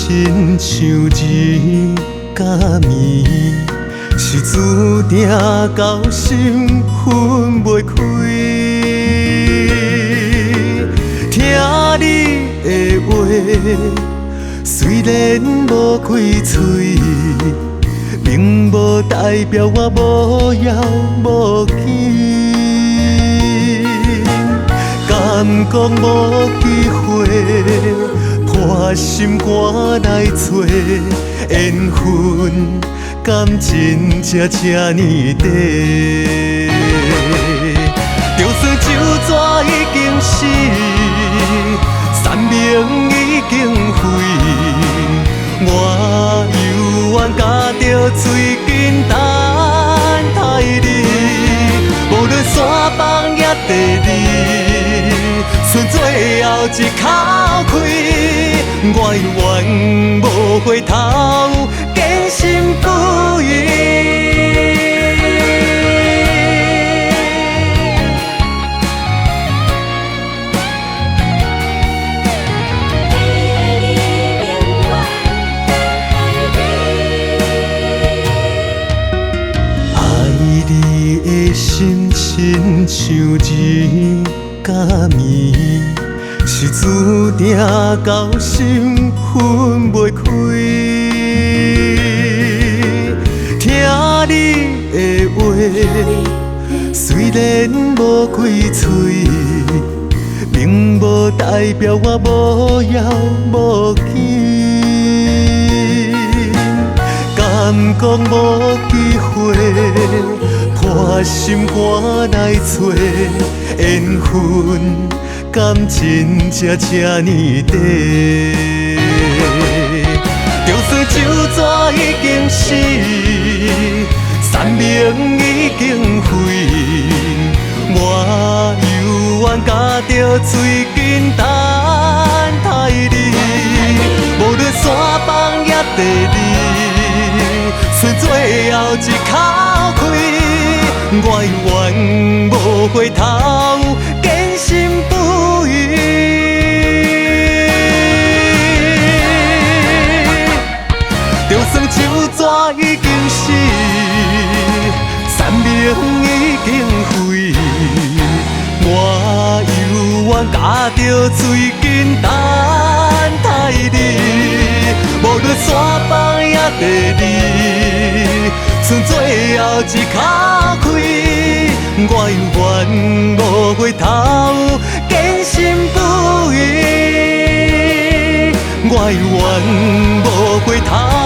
亲像日甲暝，是注定到心分袂开。听你的话，虽然无开嘴，并无代表我无遥无期。敢讲无机会？破心肝来找缘分，感情这呢短。就算酒纸已经死，山明已经废，我犹原夹着嘴紧等待你。无论山崩也地离，剩最后一口气。我永无回头，坚信不疑。爱你的心亲像日甲暝，是注定到心分袂开。听你的话，虽然无开嘴，并无代表我无遥无期。敢讲无机会？破心肝来找缘分，感情这呢短。就算酒纸已经死，山明已经废，我犹原夹着嘴紧等待你。无论山崩也地离，剩最后一口气。我永无回头，坚信不疑。就算酒纸已经死，山明已经废，我犹原夹着嘴紧等待你。无论山崩也地离，剩最后一口气，我永无回头，坚信不疑。我永无回头。